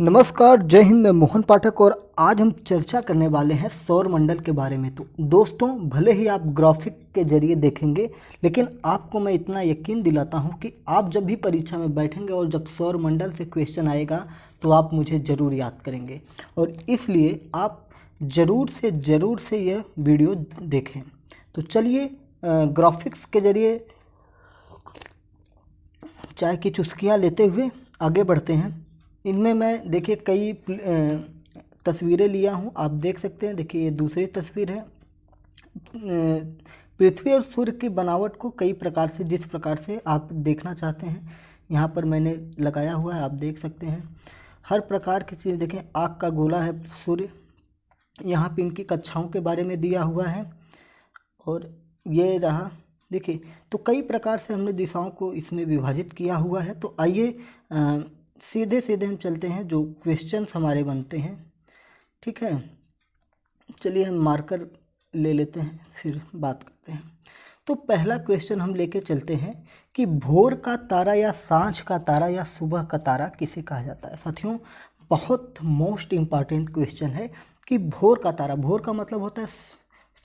नमस्कार, जय हिंद। मैं मोहन पाठक और आज हम चर्चा करने वाले हैं सौर मंडल के बारे में। तो दोस्तों, भले ही आप ग्राफिक के जरिए देखेंगे, लेकिन आपको मैं इतना यकीन दिलाता हूं कि आप जब भी परीक्षा में बैठेंगे और जब सौर मंडल से क्वेश्चन आएगा तो आप मुझे ज़रूर याद करेंगे। और इसलिए आप ज़रूर से यह वीडियो देखें। तो चलिए ग्राफिक्स के जरिए चाय की चुस्कियाँ लेते हुए आगे बढ़ते हैं। इनमें मैं देखिए कई तस्वीरें लिया हूँ, आप देख सकते हैं। देखिए ये दूसरी तस्वीर है। पृथ्वी और सूर्य की बनावट को कई प्रकार से, जिस प्रकार से आप देखना चाहते हैं, यहाँ पर मैंने लगाया हुआ है, आप देख सकते हैं। हर प्रकार की चीज़ देखें। आग का गोला है सूर्य, यहाँ पे इनकी कक्षाओं के बारे में दिया हुआ है। और ये रहा, देखिए। तो कई प्रकार से हमने दिशाओं को इसमें विभाजित किया हुआ है। तो आइए सीधे सीधे हम चलते हैं जो क्वेश्चंस हमारे बनते हैं। ठीक है, चलिए हम मार्कर ले लेते हैं, फिर बात करते हैं। तो पहला क्वेश्चन हम लेके चलते हैं कि भोर का तारा या सांझ का तारा या सुबह का तारा किसे कहा जाता है। साथियों, बहुत मोस्ट इम्पॉर्टेंट क्वेश्चन है कि भोर का तारा, भोर का मतलब होता है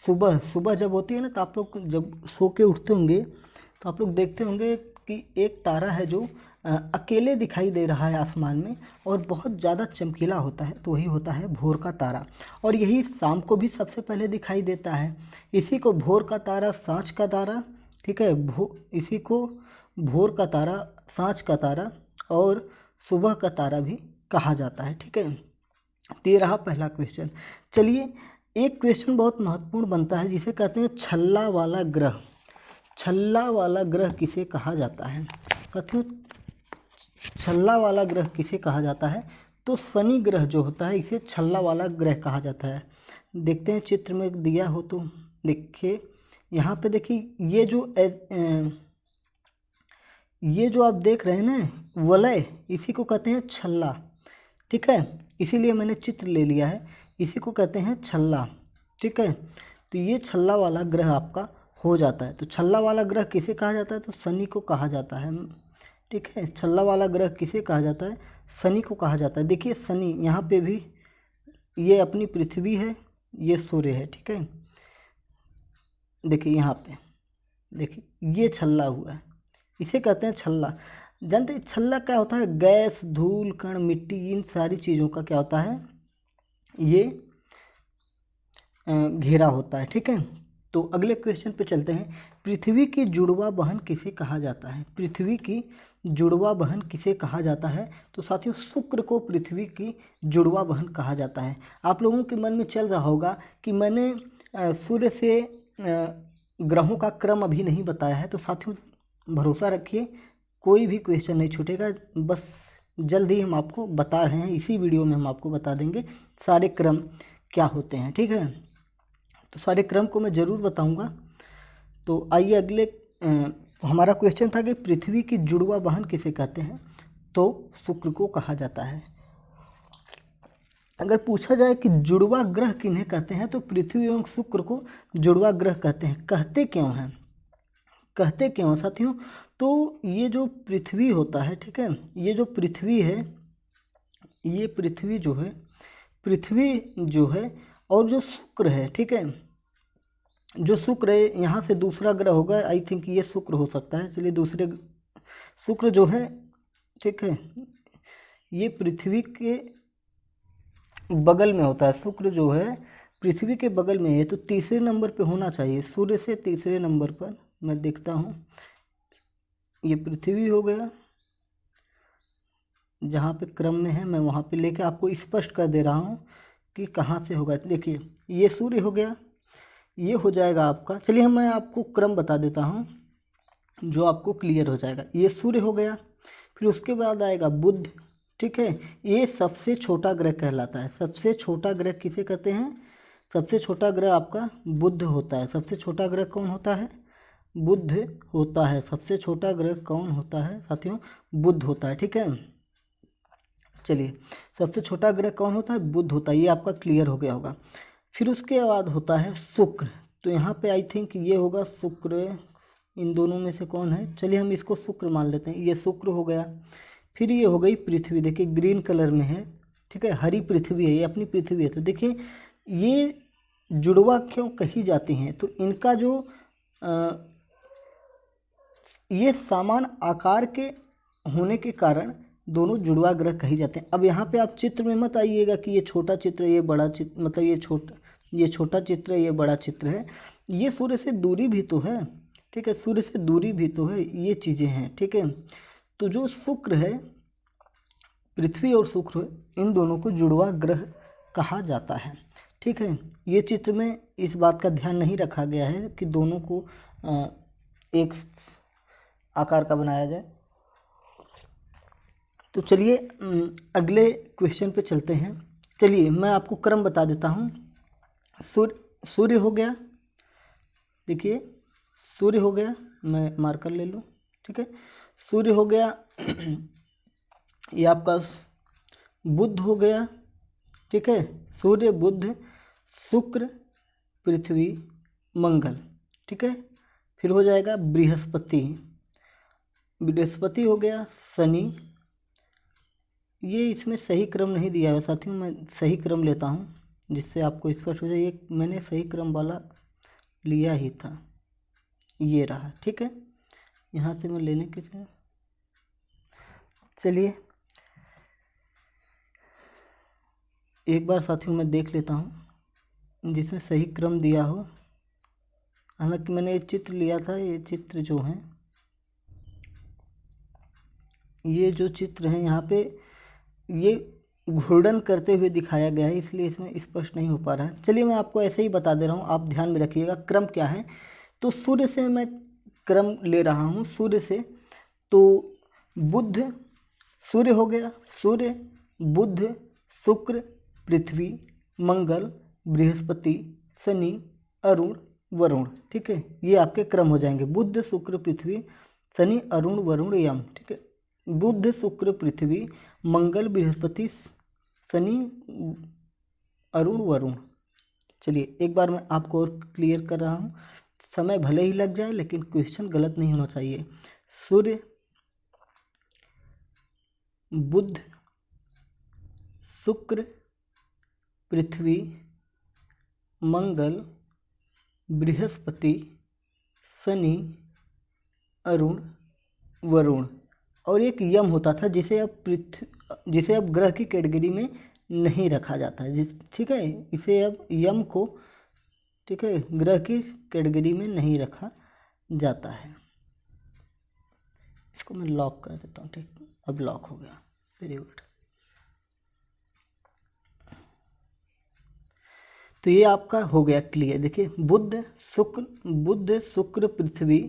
सुबह। सुबह जब होती है ना, तो आप लोग जब सो के उठते होंगे तो आप लोग देखते होंगे कि एक तारा है जो अकेले दिखाई दे रहा है आसमान में और बहुत ज़्यादा चमकीला होता है, तो वही होता है भोर का तारा। और यही शाम को भी सबसे पहले दिखाई देता है। इसी को भोर का तारा, सांझ का तारा, ठीक है, इसी को भोर का तारा, सांझ का तारा और सुबह का तारा भी कहा जाता है। ठीक है, तो ये रहा पहला क्वेश्चन। चलिए, एक क्वेश्चन बहुत महत्वपूर्ण बनता है जिसे कहते हैं छल्ला वाला ग्रह। छल्ला वाला ग्रह किसे कहा जाता है साथियों? छल्ला वाला ग्रह किसे कहा जाता है? तो शनि ग्रह जो होता है, इसे छल्ला वाला ग्रह कहा जाता है। देखते हैं चित्र में दिया हो तो देखिए, यहाँ पे देखिए ये जो आप देख रहे हैं ना वलय, इसी को कहते हैं छल्ला। ठीक है, इसीलिए मैंने चित्र ले लिया है, इसी को कहते हैं छल्ला। ठीक है, तो ये छल्ला वाला ग्रह आपका हो जाता है। तो छल्ला वाला ग्रह किसे कहा जाता है? तो शनि को कहा जाता है। ठीक है, छल्ला वाला ग्रह किसे कहा जाता है? शनि को कहा जाता है। देखिए शनि, यहाँ पे भी ये अपनी पृथ्वी है, ये सूर्य है। ठीक है, देखिए यहाँ पे देखिए ये छल्ला हुआ है, इसे कहते हैं छल्ला। जानते हैं छल्ला क्या होता है? गैस, धूल, कण, मिट्टी, इन सारी चीज़ों का क्या होता है? ये घेरा होता है। ठीक है, तो अगले क्वेश्चन पे चलते हैं। पृथ्वी की जुड़वा बहन किसे कहा जाता है? पृथ्वी की जुड़वा बहन किसे कहा जाता है? तो साथियों, शुक्र को पृथ्वी की जुड़वा बहन कहा जाता है। आप लोगों के मन में चल रहा होगा कि मैंने सूर्य से ग्रहों का क्रम अभी नहीं बताया है। तो साथियों, भरोसा रखिए, कोई भी क्वेश्चन नहीं छूटेगा। बस जल्द ही हम आपको बता रहे हैं, इसी वीडियो में हम आपको बता देंगे सारे क्रम क्या होते हैं। ठीक है, तो सारे क्रम को मैं ज़रूर बताऊंगा। तो आइए अगले, हमारा क्वेश्चन था कि पृथ्वी की जुड़वा बहन किसे कहते हैं? तो शुक्र को कहा जाता है। अगर पूछा जाए कि जुड़वा ग्रह किन्हें कहते हैं, तो पृथ्वी एवं शुक्र को जुड़वा ग्रह कहते हैं। कहते क्यों हैं? कहते क्यों हैं साथियों? तो ये जो पृथ्वी होता है, ठीक है, ये जो पृथ्वी है, ये पृथ्वी जो है और जो शुक्र है, ठीक है, जो शुक्र है, यहाँ से दूसरा ग्रह होगा, आई थिंक ये शुक्र हो सकता है। चलिए दूसरे, शुक्र जो है, ठीक है, ये पृथ्वी के बगल में होता है। शुक्र जो है पृथ्वी के बगल में है, तो तीसरे नंबर पे होना चाहिए। सूर्य से तीसरे नंबर पर मैं देखता हूँ, ये पृथ्वी हो गया, जहाँ पे क्रम में है मैं वहाँ पे लेके आपको स्पष्ट कर दे रहा हूँ कि कहाँ से होगा। देखिए ये सूर्य हो गया, ये हो जाएगा आपका। चलिए मैं आपको क्रम बता देता हूँ जो आपको क्लियर हो जाएगा। ये सूर्य हो गया, फिर उसके बाद आएगा बुध। ठीक है, ये सबसे छोटा ग्रह कहलाता है। सबसे छोटा ग्रह किसे कहते हैं? सबसे छोटा ग्रह आपका बुध होता है। सबसे छोटा ग्रह कौन होता है? बुध होता है। सबसे छोटा ग्रह कौन होता है साथियों? बुध होता है। ठीक है, चलिए, सबसे छोटा ग्रह कौन होता है? बुध होता है। ये आपका क्लियर हो गया होगा। फिर उसके बाद होता है शुक्र। तो यहाँ पे आई थिंक ये होगा शुक्र। इन दोनों में से कौन है? चलिए हम इसको शुक्र मान लेते हैं, ये शुक्र हो गया। फिर ये हो गई पृथ्वी, देखिए ग्रीन कलर में है, ठीक है, हरी पृथ्वी है, ये अपनी पृथ्वी है। तो देखिए ये जुड़वा क्यों कही जाती हैं, तो इनका जो ये समान आकार के होने के कारण दोनों जुड़वा ग्रह कही जाते हैं। अब यहाँ पे आप चित्र में मत आइएगा कि ये छोटा चित्र है, ये बड़ा चित्र, मतलब ये छोटा चित्र है, ये बड़ा चित्र है। ये सूर्य से दूरी भी तो है, ठीक है, सूर्य से दूरी भी तो है, ये चीज़ें हैं, ठीक है। तो जो शुक्र है, पृथ्वी और शुक्र, इन दोनों को जुड़वा ग्रह कहा जाता है, ठीक है। ये चित्र में इस बात का ध्यान नहीं रखा गया है कि दोनों को एक आकार का बनाया जाए। तो चलिए अगले क्वेश्चन पे चलते हैं। चलिए मैं आपको क्रम बता देता हूँ। सूर्य हो गया, देखिए सूर्य हो गया, मैं मार्कर ले लूँ, ठीक है। सूर्य हो गया, ये आपका बुध हो गया, ठीक है, सूर्य, बुध, शुक्र, पृथ्वी, मंगल, ठीक है। फिर हो जाएगा बृहस्पति, बृहस्पति हो गया, शनि। ये इसमें सही क्रम नहीं दिया है साथियों, मैं सही क्रम लेता हूँ जिससे आपको स्पष्ट हो जाए। ये मैंने सही क्रम वाला लिया ही था, ये रहा, ठीक है। यहाँ से मैं लेने के लिए, चलिए एक बार साथियों मैं देख लेता हूँ जिसमें सही क्रम दिया हो। हालांकि मैंने ये चित्र लिया था, ये चित्र जो है, ये जो चित्र है यहाँ पे ये घूर्णन करते हुए दिखाया गया है, इसलिए इसमें स्पष्ट नहीं हो पा रहा है। चलिए मैं आपको ऐसे ही बता दे रहा हूँ, आप ध्यान में रखिएगा क्रम क्या है। तो सूर्य से मैं क्रम ले रहा हूँ, सूर्य से। तो बुध, सूर्य हो गया, सूर्य, बुध, शुक्र, पृथ्वी, मंगल, बृहस्पति, शनि, अरुण, वरुण, ठीक है। ये आपके क्रम हो जाएंगे, बुध, शुक्र, पृथ्वी, शनि, अरुण, वरुण, यम, ठीक है। बुध, शुक्र, पृथ्वी, मंगल, बृहस्पति, शनि, अरुण, वरुण। चलिए एक बार मैं आपको और क्लियर कर रहा हूँ, समय भले ही लग जाए लेकिन क्वेश्चन गलत नहीं होना चाहिए। सूर्य, बुध, शुक्र, पृथ्वी, मंगल, बृहस्पति, शनि, अरुण, वरुण, और एक यम होता था जिसे अब ग्रह की कैटेगरी में नहीं रखा जाता है, ठीक है। इसे अब यम को, ठीक है, ग्रह की कैटेगरी में नहीं रखा जाता है। इसको मैं लॉक कर देता हूँ, ठीक, अब लॉक हो गया, वेरी गुड। तो ये आपका हो गया क्लियर। देखिए बुध, शुक्र, पृथ्वी,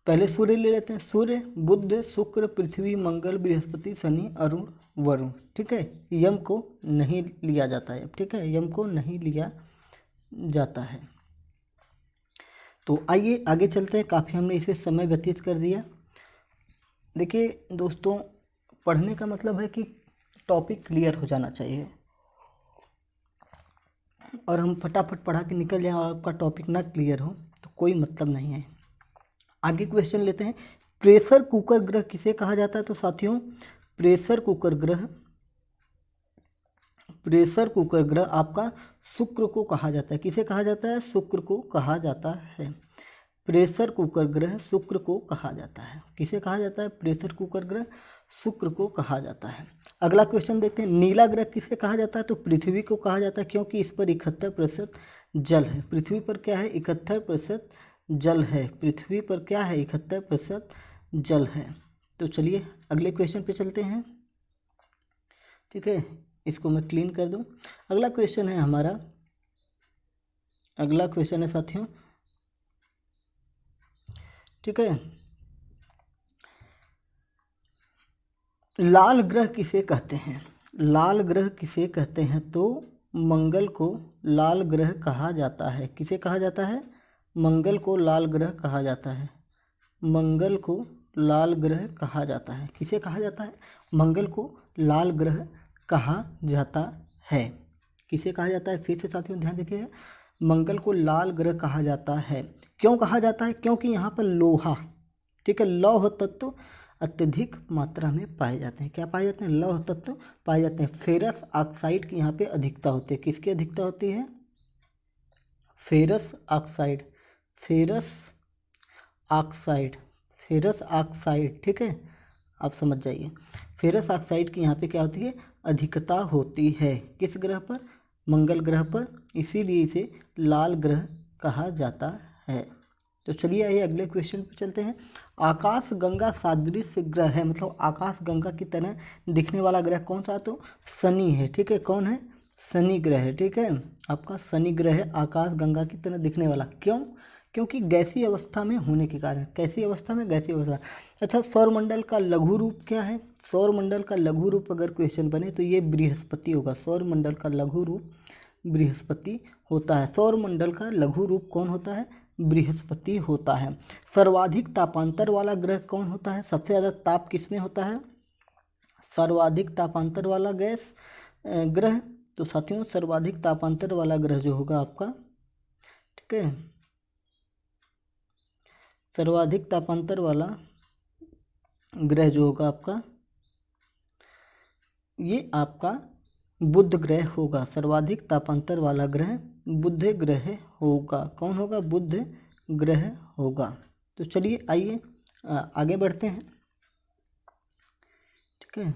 पहले सूर्य ले लेते हैं, सूर्य, बुध, शुक्र, पृथ्वी, मंगल, बृहस्पति, शनि, अरुण, वरुण, ठीक है। यम को नहीं लिया जाता है, ठीक है, यम को नहीं लिया जाता है। तो आइए आगे चलते हैं, काफ़ी हमने इसमें समय व्यतीत कर दिया। देखिए दोस्तों, पढ़ने का मतलब है कि टॉपिक क्लियर हो जाना चाहिए और हम फटाफट पढ़ा के निकल जाएं और आपका टॉपिक ना क्लियर हो तो कोई मतलब नहीं है। आगे क्वेश्चन लेते हैं, प्रेशर कुकर ग्रह किसे कहा जाता है। तो साथियों प्रेशर कुकर ग्रह आपका शुक्र को कहा जाता है। किसे कहा जाता है? शुक्र को कहा जाता है। प्रेशर कुकर ग्रह शुक्र को कहा जाता है। किसे कहा जाता है? प्रेशर कुकर ग्रह शुक्र को कहा जाता है। अगला क्वेश्चन देखते हैं, नीला ग्रह किसे कहा जाता है। तो पृथ्वी को कहा जाता है, क्योंकि इस पर 71% जल है। पृथ्वी पर क्या है? 71% जल है। पृथ्वी पर क्या है? 71% जल है। तो चलिए अगले क्वेश्चन पे चलते हैं। ठीक है, इसको मैं क्लीन कर दूं। अगला क्वेश्चन है हमारा, अगला क्वेश्चन है साथियों, ठीक है, लाल ग्रह किसे कहते हैं। लाल ग्रह किसे कहते हैं? तो मंगल को लाल ग्रह कहा जाता है। किसे कहा जाता है? मंगल को लाल ग्रह कहा जाता है। मंगल को लाल ग्रह कहा जाता है। किसे कहा जाता है? मंगल को लाल ग्रह कहा जाता है। किसे कहा जाता है? फिर से साथियों ध्यान देखिए, मंगल को लाल ग्रह कहा जाता है। क्यों कहा जाता है? क्योंकि यहाँ पर लोहा, ठीक है, लौह तत्व अत्यधिक मात्रा में पाए जाते हैं। क्या पाए जाते हैं? लौह तत्व पाए जाते हैं। फेरस ऑक्साइड की यहाँ पे अधिकता होती है। किसकी अधिकता होती है? Ferrous oxide, ferrous oxide, ferrous oxide, ठीक है, आप समझ जाइए। फेरस ऑक्साइड की यहाँ पे क्या होती है? अधिकता होती है। किस ग्रह पर? मंगल ग्रह पर, इसीलिए इसे लाल ग्रह कहा जाता है। तो चलिए आइए अगले क्वेश्चन पर चलते हैं। आकाश गंगा सादृश ग्रह है, मतलब आकाश गंगा की तरह दिखने वाला ग्रह कौन सा? तो शनि है, ठीक है। कौन है? शनि ग्रह है, ठीक है। आपका शनि ग्रह है आकाश गंगा की तरह दिखने वाला। क्यों? क्योंकि गैसीय अवस्था में होने के कारण। कैसी अवस्था में? गैसीय अवस्था। अच्छा, सौरमंडल का लघु रूप क्या है? सौरमंडल का लघु रूप अगर क्वेश्चन बने तो ये बृहस्पति होगा। सौरमंडल का लघु रूप बृहस्पति होता है। सौरमंडल का लघु रूप कौन होता है? बृहस्पति होता है। सर्वाधिक तापांतर वाला ग्रह कौन होता है? सबसे ज़्यादा ताप किसमें होता है? सर्वाधिक तापांतर वाला ग्रह। तो साथियों, सर्वाधिक तापांतर वाला ग्रह जो होगा आपका, ठीक है, सर्वाधिक तापांतर वाला ग्रह जो होगा आपका, ये आपका बुध ग्रह होगा। सर्वाधिक तापांतर वाला ग्रह बुध ग्रह होगा। कौन होगा? बुध ग्रह होगा। तो चलिए आइए आगे बढ़ते हैं, ठीक है।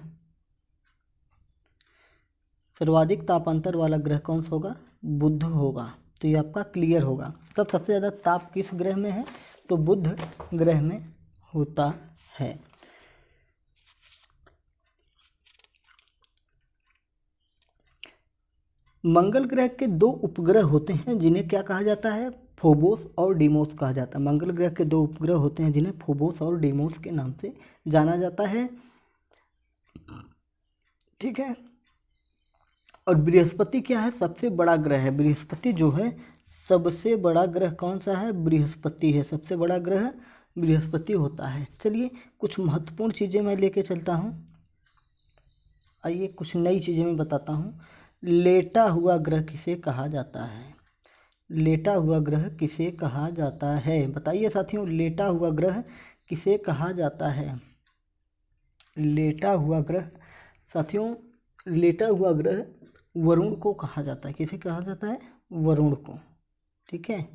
सर्वाधिक तापांतर वाला ग्रह कौन सा होगा? बुध होगा। तो ये आपका क्लियर होगा। तब सबसे ज़्यादा ताप किस ग्रह में है? तो बुध ग्रह में होता है। मंगल ग्रह के दो उपग्रह होते हैं जिन्हें क्या कहा जाता है? फोबोस और डीमोस कहा जाता है। मंगल ग्रह के दो उपग्रह होते हैं जिन्हें फोबोस और डीमोस के नाम से जाना जाता है, ठीक है। और बृहस्पति क्या है? सबसे बड़ा ग्रह है। बृहस्पति जो है सबसे बड़ा ग्रह कौन सा है? बृहस्पति है। सबसे बड़ा ग्रह बृहस्पति होता है। चलिए कुछ महत्वपूर्ण चीज़ें मैं लेके चलता हूँ। आइए कुछ नई चीज़ें मैं बताता हूँ। लेटा हुआ ग्रह किसे कहा जाता है? लेटा हुआ ग्रह किसे कहा जाता है? बताइए साथियों, लेटा हुआ ग्रह किसे कहा जाता है? लेटा हुआ ग्रह, साथियों, लेटा हुआ ग्रह वरुण को कहा जाता है। किसे कहा जाता है? वरुण को, ठीक है।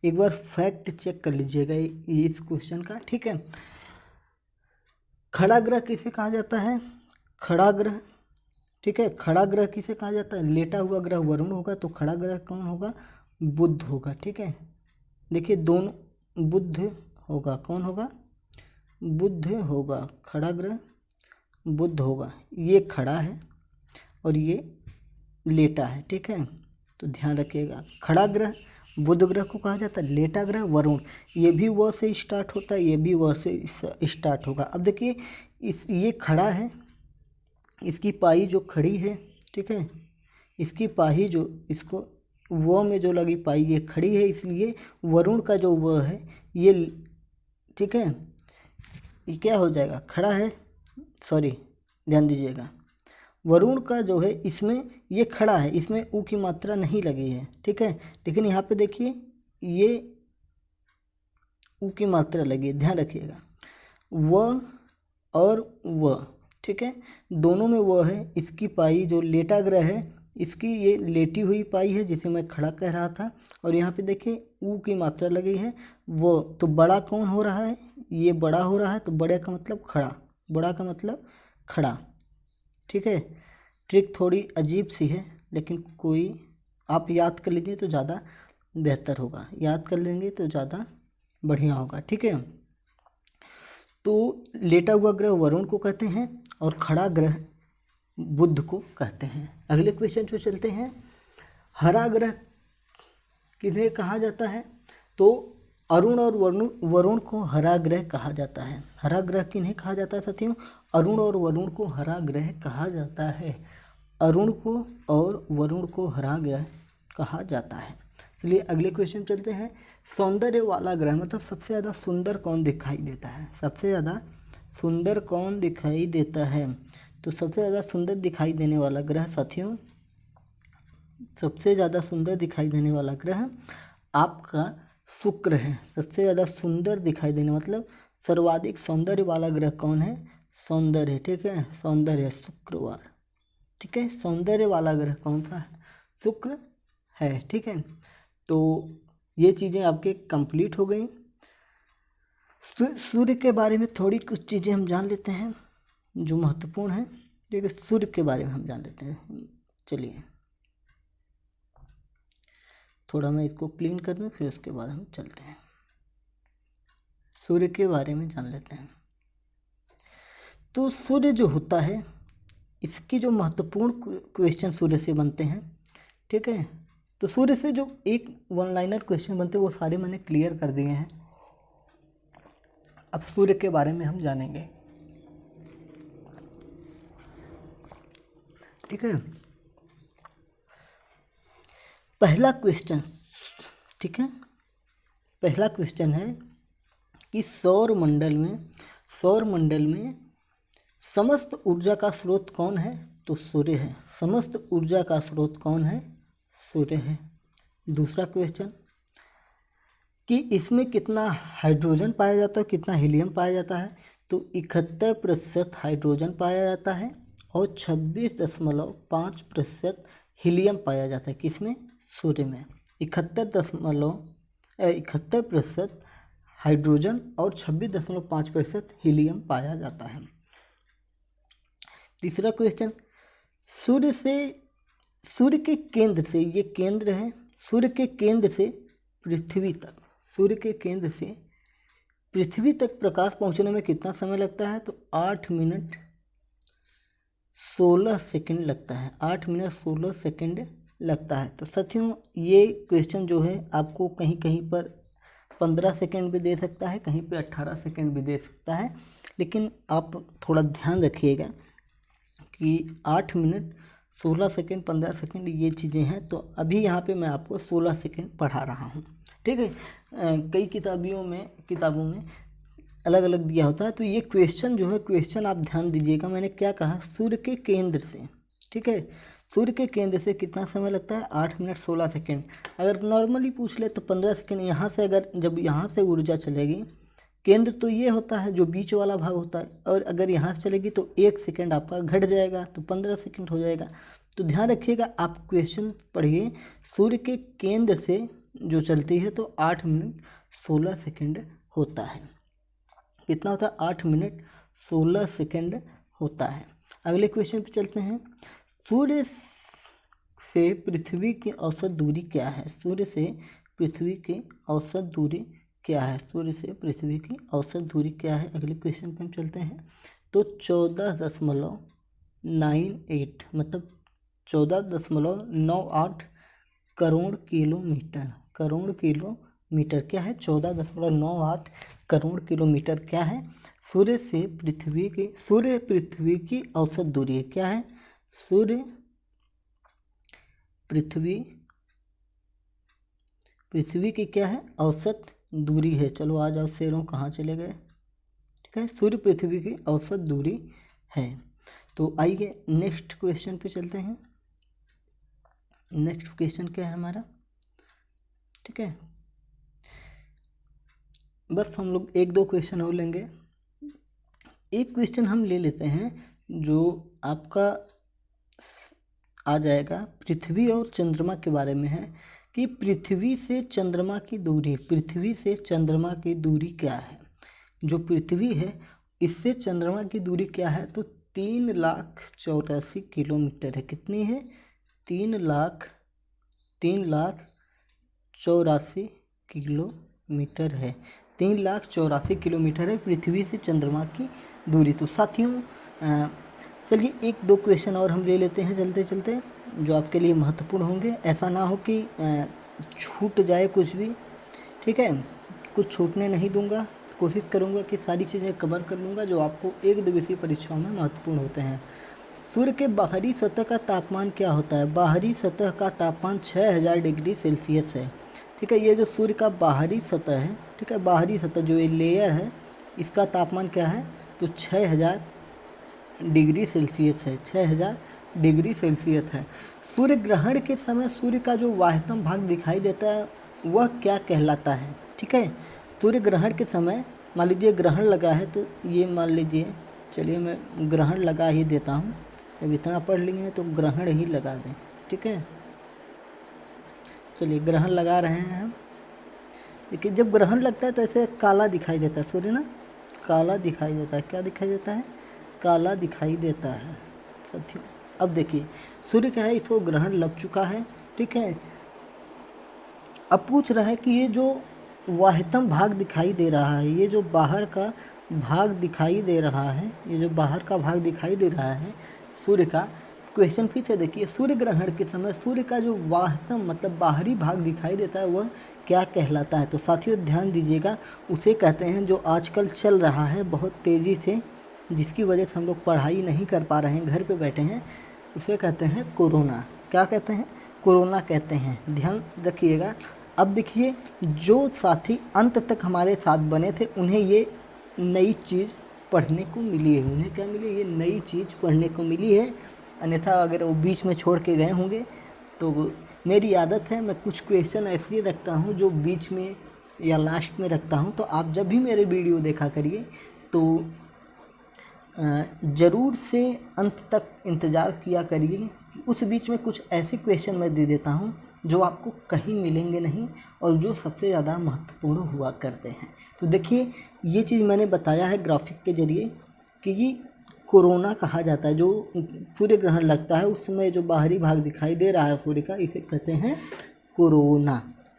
एक बार फैक्ट चेक कर लीजिएगा इस क्वेश्चन का, ठीक है। खड़ा ग्रह किसे कहा जाता है? खड़ा ग्रह, ठीक है। खड़ा ग्रह किसे कहा जाता है? लेटा हुआ ग्रह वरुण होगा, तो खड़ा ग्रह कौन होगा? बुध होगा, ठीक है। देखिए दोनों बुध होगा। कौन होगा? बुध होगा। खड़ा ग्रह बुध होगा। ये खड़ा है और ये लेटा है, ठीक है। तो ध्यान रखिएगा, खड़ा ग्रह बुध ग्रह को कहा जाता है। लेटा ग्रह वरुण, ये भी व से स्टार्ट होता है, ये भी व से स्टार्ट होगा। अब देखिए ये खड़ा है, इसकी पाई जो खड़ी है, ठीक है, इसकी पाही जो इसको व में जो लगी पाई ये खड़ी है, इसलिए वरुण का जो व है ये, ठीक है, ये क्या हो जाएगा? खड़ा है, सॉरी ध्यान दीजिएगा, वरुण का जो है इसमें ये खड़ा है, इसमें ऊ की मात्रा नहीं लगी है, ठीक है। लेकिन यहाँ पे देखिए ये ऊ की मात्रा लगी है, ध्यान रखिएगा। व और व, ठीक है, दोनों में वो है। इसकी पाई जो लेटा ग्रह है, इसकी ये लेटी हुई पाई है जिसे मैं खड़ा कह रहा था, और यहाँ पे देखिए ऊ की मात्रा लगी है वो। तो बड़ा कौन हो रहा है? ये बड़ा हो रहा है, तो बड़े का मतलब खड़ा, बड़ा का मतलब खड़ा, ठीक है। ट्रिक थोड़ी अजीब सी है, लेकिन कोई आप याद कर लीजिए तो ज़्यादा बेहतर होगा, याद कर लेंगे तो ज़्यादा बढ़िया होगा, ठीक है। तो लेटा हुआ ग्रह वरुण को कहते हैं और खड़ा ग्रह बुध को कहते हैं। अगले क्वेश्चन पे चलते हैं। हरा ग्रह किन्हें कहा जाता है? तो अरुण और वरुण को हरा ग्रह कहा जाता है। हरा ग्रह किन्हें कहा जाता है साथियों? अरुण और वरुण को हरा ग्रह कहा जाता है। अरुण को और वरुण को हरा ग्रह कहा जाता है। चलिए अगले क्वेश्चन चलते हैं। सौंदर्य वाला ग्रह, मतलब सबसे ज़्यादा सुंदर कौन दिखाई देता है? सबसे ज़्यादा सुंदर कौन दिखाई देता है? तो सबसे ज़्यादा सुंदर दिखाई देने वाला ग्रह साथियों, सबसे ज़्यादा सुंदर दिखाई देने वाला ग्रह आपका शुक्र है। सबसे ज़्यादा सुंदर दिखाई देने मतलब सर्वाधिक सौंदर्य वाला ग्रह कौन है? सौंदर्य, ठीक है, सौंदर्य शुक्रवार, ठीक है। सौंदर्य वाला ग्रह कौन सा है? शुक्र है, ठीक है। तो ये चीज़ें आपके कंप्लीट हो गई। सूर्य के बारे में थोड़ी कुछ चीज़ें हम जान लेते हैं जो महत्वपूर्ण है, ठीक है। सूर्य के बारे में हम जान लेते हैं। चलिए थोड़ा मैं इसको क्लीन कर दूँ, फिर उसके बाद हम चलते हैं, सूर्य के बारे में जान लेते हैं। तो सूर्य जो होता है, इसकी जो महत्वपूर्ण क्वेश्चन सूर्य से बनते हैं, ठीक है। तो सूर्य से जो एक वन लाइनर क्वेश्चन बनते हैं वो सारे मैंने क्लियर कर दिए हैं। अब सूर्य के बारे में हम जानेंगे, ठीक है। पहला क्वेश्चन, ठीक है, पहला क्वेश्चन है कि सौर मंडल में समस्त ऊर्जा का स्रोत कौन है? तो सूर्य है। समस्त ऊर्जा का स्रोत कौन है? सूर्य है। दूसरा क्वेश्चन कि इसमें कितना हाइड्रोजन पाया जाता है, कितना हीलियम पाया जाता है? तो 71% हाइड्रोजन पाया जाता है और 26.5% हीलियम पाया जाता है। किसमें? सूर्य में। 71% हाइड्रोजन और 26.5% हीलियम पाया जाता है। तीसरा क्वेश्चन, सूर्य के केंद्र से, ये केंद्र है, सूर्य के केंद्र से पृथ्वी तक प्रकाश पहुंचने में कितना समय लगता है? तो 8 मिनट 16 सेकंड लगता है। 8 मिनट 16 सेकंड लगता है। तो साथियों ये क्वेश्चन जो है आपको कहीं कहीं पर 15 सेकंड भी दे सकता है, कहीं पे 18 सेकंड भी दे सकता है, लेकिन आप थोड़ा ध्यान रखिएगा कि 8 मिनट 16 सेकंड 15 सेकंड ये चीज़ें हैं। तो अभी यहाँ पे मैं आपको 16 सेकंड पढ़ा रहा हूँ, ठीक है। कई किताबों में अलग अलग दिया होता है। तो ये क्वेश्चन जो है, क्वेश्चन आप ध्यान दीजिएगा, मैंने क्या कहा? सूर्य के केंद्र से, ठीक है, सूर्य के केंद्र से कितना समय लगता है? 8 मिनट 16 सेकंड। अगर नॉर्मली पूछ ले तो 15 सेकंड। यहाँ से अगर जब यहाँ से ऊर्जा चलेगी, केंद्र तो ये होता है जो बीच वाला भाग होता है, और अगर यहाँ से चलेगी तो 1 सेकंड आपका घट जाएगा, तो 15 सेकंड हो जाएगा। तो ध्यान रखिएगा, आप क्वेश्चन पढ़िए, सूर्य के केंद्र से जो चलती है तो 8 मिनट 16 सेकंड होता है। कितना होता है? 8 मिनट 16 सेकंड होता है। अगले क्वेश्चन पे चलते हैं। सूर्य से पृथ्वी की औसत दूरी क्या है? सूर्य से पृथ्वी की औसत दूरी क्या है? सूर्य से पृथ्वी की औसत दूरी क्या है? अगले क्वेश्चन पे हम चलते हैं। तो 14.98 मतलब 14.98 करोड़ किलोमीटर। क्या है? 14.98 करोड़ किलोमीटर क्या है? सूर्य पृथ्वी की औसत दूरी क्या है? सूर्य पृथ्वी की क्या है? औसत दूरी है। चलो आ जाओ शेरों, कहाँ चले गए? ठीक है, सूर्य पृथ्वी की औसत दूरी है। तो आइए नेक्स्ट क्वेश्चन पे चलते हैं। नेक्स्ट क्वेश्चन क्या है हमारा? ठीक है, बस हम लोग 1-2 क्वेश्चन और लेंगे। एक क्वेश्चन हम ले लेते हैं जो आपका आ जाएगा, पृथ्वी और चंद्रमा के बारे में है कि पृथ्वी से चंद्रमा की दूरी क्या है? जो पृथ्वी है इससे चंद्रमा की दूरी क्या है? तो 3,84,000 किलोमीटर है। कितनी है? 3,84,000 किलोमीटर है। 3,84,000 किलोमीटर है पृथ्वी से चंद्रमा की दूरी। तो साथियों चलिए 1-2 क्वेश्चन और हम ले लेते हैं चलते चलते, जो आपके लिए महत्वपूर्ण होंगे। ऐसा ना हो कि छूट जाए कुछ भी, ठीक है, कुछ छूटने नहीं दूंगा। कोशिश करूंगा कि सारी चीज़ें कवर कर लूँगा जो आपको 1 दिवसीय परीक्षाओं में महत्वपूर्ण होते हैं। सूर्य के बाहरी सतह का तापमान क्या होता है? बाहरी सतह का तापमान 6000 डिग्री सेल्सियस है। ठीक है, ये जो सूर्य का बाहरी सतह है, ठीक है, बाहरी सतह जो ये लेयर है, इसका तापमान क्या है? तो 6000 डिग्री सेल्सियस है। 6000 डिग्री सेल्सियस है। सूर्य ग्रहण के समय सूर्य का जो बाह्यतम भाग दिखाई देता है वह क्या कहलाता है? ठीक है, सूर्य ग्रहण के समय मान लीजिए ग्रहण लगा है, तो ये मान लीजिए, चलिए मैं ग्रहण लगा ही देता हूँ। अब इतना पढ़ लिए तो ग्रहण ही लगा दें, ठीक है। चलिए ग्रहण लगा रहे हैं हम। देखिए जब ग्रहण लगता है तो ऐसे काला दिखाई देता है सूर्य ना, काला दिखाई देता है। क्या दिखाई देता है? काला दिखाई देता है साथियों। अब देखिए सूर्य क्या है, इसको ग्रहण लग चुका है, ठीक है। अब पूछ रहा है कि ये जो वाहितम भाग दिखाई दे रहा है, ये जो बाहर का भाग दिखाई दे रहा है, ये जो बाहर का भाग दिखाई दे रहा है सूर्य का, क्वेश्चन फिर से देखिए, सूर्य ग्रहण के समय सूर्य का जो वाहितम मतलब बाहरी भाग दिखाई देता है वह क्या कहलाता है? तो साथियों ध्यान दीजिएगा, उसे कहते हैं जो आजकल चल रहा है बहुत तेज़ी से, जिसकी वजह से हम लोग पढ़ाई नहीं कर पा रहे हैं, घर पे बैठे हैं, उसे कहते हैं कोरोना। क्या कहते हैं? कोरोना कहते हैं, ध्यान रखिएगा। अब देखिए जो साथी अंत तक हमारे साथ बने थे उन्हें ये नई चीज़ पढ़ने को मिली है। उन्हें क्या मिली? ये नई चीज़ पढ़ने को मिली है। अन्यथा अगर वो बीच में छोड़ के गए होंगे तो मेरी आदत है, मैं कुछ क्वेश्चन ऐसे रखता हूँ जो बीच में या लास्ट में रखता हूँ। तो आप जब भी मेरे वीडियो देखा करिए तो ज़रूर से अंत तक इंतज़ार किया करिए कि उस बीच में कुछ ऐसे क्वेश्चन मैं दे देता हूँ जो आपको कहीं मिलेंगे नहीं और जो सबसे ज़्यादा महत्वपूर्ण हुआ करते हैं। तो देखिए ये चीज़ मैंने बताया है ग्राफिक के ज़रिए कि ये कोरोना कहा जाता है। जो सूर्य ग्रहण लगता है उस समय जो बाहरी भाग दिखाई दे रहा है सूर्य का, इसे कहते हैं कोरोना।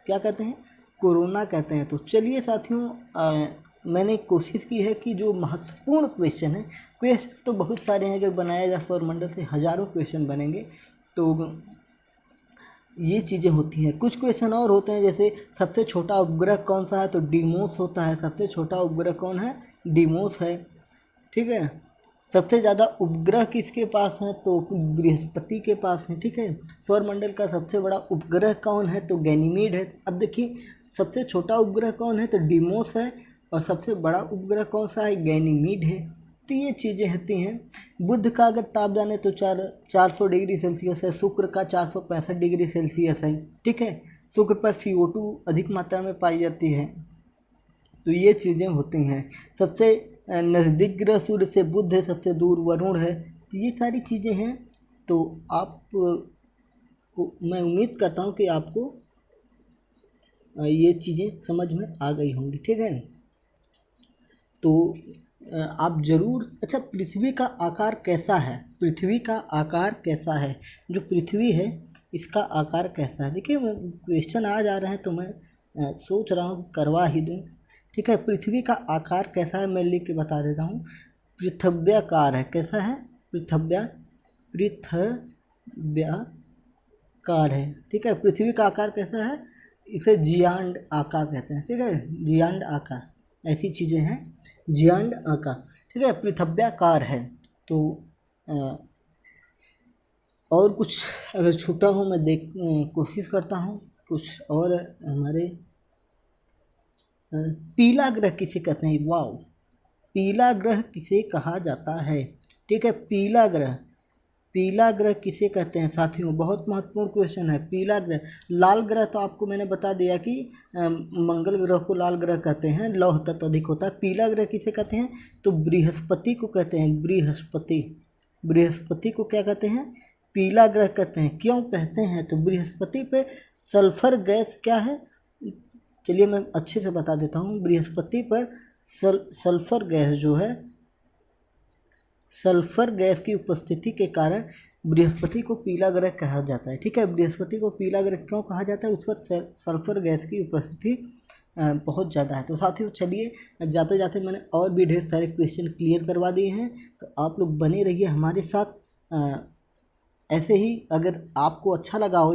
क्या कहते हैं? कोरोना कहते हैं। तो चलिए साथियों, मैंने कोशिश की है कि जो महत्वपूर्ण क्वेश्चन है, क्वेश्चन तो बहुत सारे हैं, अगर बनाया जाए सौरमंडल से हज़ारों क्वेश्चन बनेंगे। तो ये चीज़ें होती हैं। कुछ क्वेश्चन और होते हैं, जैसे सबसे छोटा उपग्रह कौन सा है, तो डीमोस होता है। सबसे छोटा उपग्रह कौन है? डीमोस है, ठीक है। सबसे ज़्यादा उपग्रह किसके पास है? तो बृहस्पति के पास है, ठीक है। सौरमंडल का सबसे बड़ा उपग्रह कौन है? तो गैनीमीड है। अब देखिए सबसे छोटा उपग्रह कौन है? तो डीमोस है। और सबसे बड़ा उपग्रह कौन सा है? गैनीमीड है। तो ये चीज़ें होती हैं। बुध का अगर ताप जाने तो 400 डिग्री सेल्सियस है। शुक्र का 465 डिग्री सेल्सियस है, ठीक है। शुक्र पर CO2 अधिक मात्रा में पाई जाती है। तो ये चीज़ें होती हैं। सबसे नज़दीक ग्रह सूर्य से बुध है, सबसे दूर वरुण है। तो ये सारी चीज़ें हैं। तो आप को मैं उम्मीद करता हूँ कि आपको ये चीज़ें समझ में आ गई होंगी, ठीक है। तो आप ज़रूर, अच्छा पृथ्वी का आकार कैसा है? पृथ्वी का आकार कैसा है? जो पृथ्वी है इसका आकार कैसा है? देखिए क्वेश्चन आ जा रहे हैं तो मैं सोच रहा हूँ करवा ही दूँ, ठीक है। पृथ्वी का आकार कैसा है मैं लिख के बता देता हूँ। पृथ्व्याकार है। कैसा है? पृथ्व्याकार है, ठीक है। पृथ्वी का आकार कैसा है? इसे जियांड आकार कहते हैं, ठीक है। जियांड आकार, ऐसी चीज़ें हैं, जियांड आकार, ठीक है। पृथ्व्याकार है। तो और कुछ अगर छूटा हो मैं कोशिश करता हूँ कुछ और। हमारे पीला ग्रह किसे कहते हैं? वाव, पीला ग्रह किसे कहा जाता है? ठीक है, पीला ग्रह, पीला ग्रह किसे कहते हैं साथियों? बहुत महत्वपूर्ण क्वेश्चन है। पीला ग्रह, लाल ग्रह तो आपको मैंने बता दिया कि मंगल ग्रह को लाल ग्रह कहते हैं, लौह तत्व अधिक होता है। पीला ग्रह किसे कहते हैं? तो बृहस्पति को कहते हैं। बृहस्पति, बृहस्पति को क्या कहते हैं? पीला ग्रह कहते हैं। क्यों कहते हैं? तो बृहस्पति पे सल्फर गैस क्या है, चलिए मैं अच्छे से बता देता हूँ। बृहस्पति पर सल्फर गैस जो है, सल्फर गैस की उपस्थिति के कारण बृहस्पति को पीला ग्रह कहा जाता है, ठीक है। बृहस्पति को पीला ग्रह क्यों कहा जाता है? उस पर सल्फर गैस की उपस्थिति बहुत ज़्यादा है। तो साथियों चलिए जाते जाते मैंने और भी ढेर सारे क्वेश्चन क्लियर करवा दिए हैं। तो आप लोग बने रहिए हमारे साथ। ऐसे ही अगर आपको अच्छा लगा हो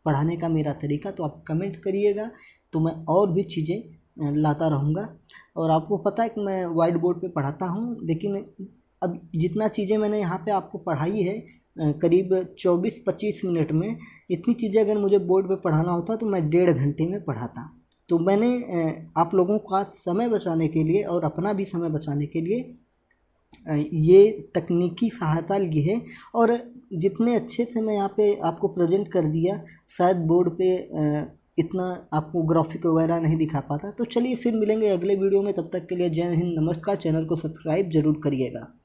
पढ़ाने का मेरा तरीका तो आप कमेंट करिएगा, तो मैं और भी चीज़ें लाता रहूँगा। और आपको पता है कि मैं वाइट बोर्ड पे पढ़ाता हूँ, लेकिन अब जितना चीज़ें मैंने यहाँ पे आपको पढ़ाई है करीब 24-25 मिनट में, इतनी चीज़ें अगर मुझे बोर्ड पे पढ़ाना होता तो मैं 1.5 घंटे में पढ़ाता। तो मैंने आप लोगों का समय बचाने के लिए और अपना भी समय बचाने के लिए ये तकनीकी सहायता ली है। और जितने अच्छे से मैं यहाँ पे आपको प्रेजेंट कर दिया, शायद बोर्ड पे इतना आपको ग्राफिक वगैरह नहीं दिखा पाता। तो चलिए फिर मिलेंगे अगले वीडियो में, तब तक के लिए जय हिंद, नमस्कार। चैनल को सब्सक्राइब जरूर करिएगा।